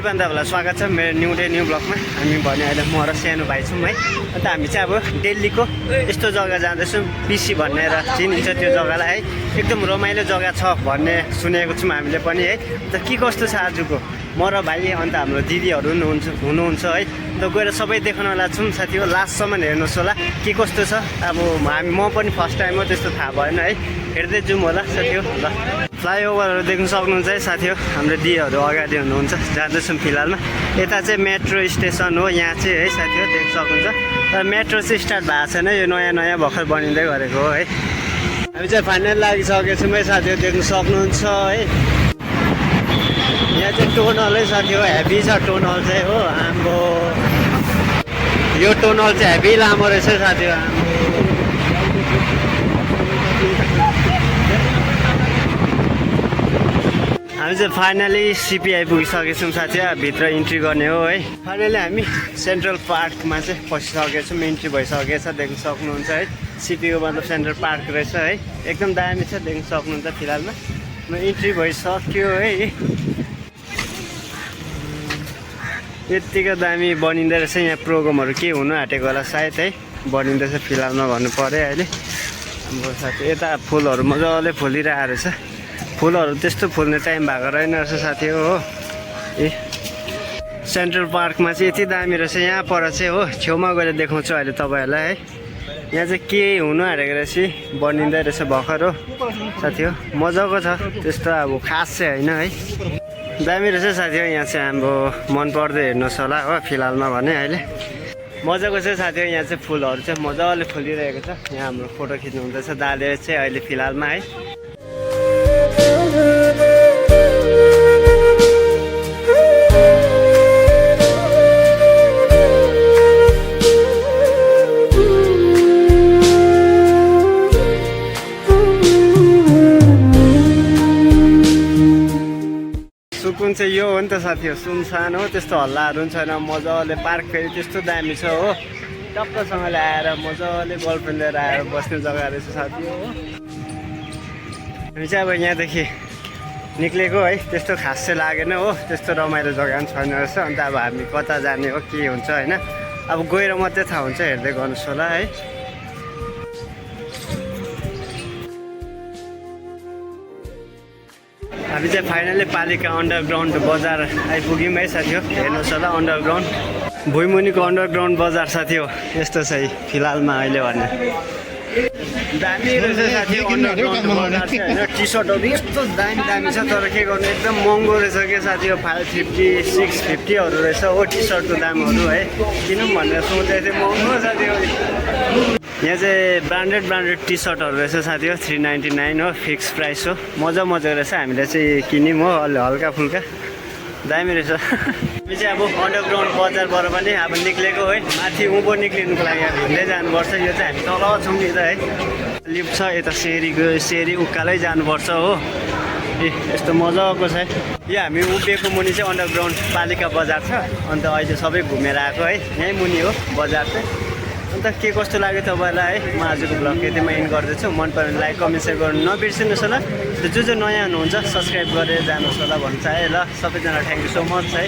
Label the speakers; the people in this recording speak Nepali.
Speaker 1: सबैभन्दा पहिला स्वागत छ मेरो न्यू डे न्यू ब्लगमा। हामी भने अहिले म र सानो भाइ छौँ है। अन्त हामी चाहिँ अब दिल्लीको यस्तो जग्गा जाँदैछौँ, पिसी भनेर चिनिन्छ त्यो जग्गालाई है। एकदम रमाइलो जग्गा छ भन्ने सुनेको छौँ हामीले पनि है। अन्त के कस्तो छ आजको म र भाइ अन्त हाम्रो दिदीहरू हुनुहुन्छ है। अन्त गएर सबै देखाउन लाग्छौँ साथी हो। लास्टसम्म हेर्नुहोस् होला के कस्तो छ। अब म पनि फर्स्ट टाइम हो, त्यस्तो थाहा भएन है। हेर्दै जाउँ होला साथी हो। ल फ्लाइओभरहरू देख्न सक्नुहुन्छ है साथी हो। हाम्रो दिदीहरू अगाडि हुनुहुन्छ, जाँदैछौँ फिलहालमा। यता चाहिँ मेट्रो स्टेसन हो यहाँ चाहिँ है साथी हो, देख्न सक्नुहुन्छ। तर मेट्रो चाहिँ स्टार्ट भएको छैन, यो नयाँ नयाँ भर्खर बनिँदै गरेको हो है। हामी चाहिँ फाइनल लागिसकेछौँ है साथी हो, देख्न सक्नुहुन्छ है। यहाँ चाहिँ टनल है साथी हो, हेभी छ टनल चाहिँ हो। हाम्रो यो टनल चाहिँ हेभी लामो रहेछ साथी हो। हामी चाहिँ फाइनली सिपी आइपुगिसकेछौँ साथी हो। भित्र इन्ट्री गर्ने हो है। फाइनली हामी सेन्ट्रल पार्कमा चाहिँ पसिसकेछौँ, इन्ट्री भइसकेछ, देख्न सक्नुहुन्छ है। सिपीको मतलब सेन्ट्रल पार्क रहेछ है, एकदम दामी छ, देख्न सक्नुहुन्छ फिलहालमा। म इन्ट्री भइसक्यो है। यत्तिको दामी बनिँदो रहेछ। यहाँ प्रोग्रामहरू के हुनु आँटेको होला सायद है, बनिँदैछ फिलहालमा भन्नु पऱ्यो अहिले। हाम्रो साथी यता फुलहरू मजाले फुलिरहेको रहेछ। फुलहरू त्यस्तो फुल्ने टाइम भएको रहेन रहेछ साथी हो। ए सेन्ट्रल पार्कमा चाहिँ यति दामी रहेछ। यहाँ पर चाहिँ हो, छेउमा गएर देखाउँछु अहिले तपाईँहरूलाई है। यहाँ चाहिँ के हुनु आँटेको रहेछ, बनिँदै रहेछ भर्खर हो साथी हो। मजाको छ, त्यस्तो अब खास चाहिँ होइन है। दामी रहेछ साथी हो। यहाँ चाहिँ हाम्रो मन पर्दै हेर्नुहोस् होला हो फिलहालमा भने अहिले। मजाको छ साथी हो। यहाँ चाहिँ फुलहरू चाहिँ मजाले फुलिरहेको छ। यहाँ हाम्रो फोटो खिच्नु हुँदैछ दाले चाहिँ अहिले फिलहालमा है। सुकुन चाहिँ यो हो नि त साथी हो, सुनसान हो, त्यस्तो हल्लाहरू पनि छैन। मजाले पार्क फेरि त्यस्तो दामी छ हो। टक्कसँगले आएर मजाले गर्लफ्रेन्ड लिएर आएर बस्ने जग्गा रहेछ साथी हो। हामी चाहिँ अब यहाँदेखि निक्लेको है, त्यस्तो खास चाहिँ लागेन हो, त्यस्तो रमाइलो जग्गा पनि छैन रहेछ। अन्त अब हामी कता जाने हो के हुन्छ होइन, अब गएर मात्रै थाहा हुन्छ, हेर्दै गर्नुहोस् होला है। हामी चाहिँ फाइनली पालिका अन्डरग्राउन्ड बजार आइपुग्यौँ है साथी हो। हेर्नुहोस् होला अन्डरग्राउन्ड, भुइँमुनिको अन्डरग्राउन्ड बजार साथी हो। यस्तो छ है फिलहालमा अहिले भने। दामी रहेछ साथी हो अन्डरग्राउन्ड बजार चाहिँ होइन। टी सर्टहरू यस्तो दामी दामी छ, तर के गर्नु एकदम महँगो रहेछ क्या साथी हो। 550 650हरू रहेछ हो टी सर्टको दामहरू है। किनौँ भनेर सोचेको थिएँ, महँगो साथी हो। यहाँ चाहिँ ब्रान्डेड टी सर्टहरू रहेछ साथी हो। 399 हो, फिक्स प्राइस हो। मजाको रहेछ। हामीले चाहिँ किन्यौँ हो, अलि हल्का फुल्का दामी रहेछ। हामी चाहिँ अब अन्डरग्राउन्ड बजारबाट पनि अब निक्लेको है। माथि उँभो निक्लिनुको लागि अब हिँड्दै जानुपर्छ। यो चाहिँ हामी तल छौँ नि त है, लिफ्ट छ यता सेरी उकालै जानुपर्छ हो। ए यस्तो मजाको छ। यो हामी उभिएको मुनि चाहिँ अन्डरग्राउन्ड पालिका बजार छ। अन्त अहिले सबै घुमेर आएको है, यहीँ मुनि हो बजार चाहिँ। अन्त के कस्तो लाग्यो तपाईँलाई है, म आजको ब्लग यतिमा इन्ड गर्दैछु। मन पऱ्यो भने लाइक कमेन्ट सेयर गर्नु नबिर्सिनुहोस् होला। जो नयाँ हुनुहुन्छ सब्सक्राइब गरेर जानुहोस् होला भन्छ है। ल सबैजना थ्याङ्क यू सो मच है।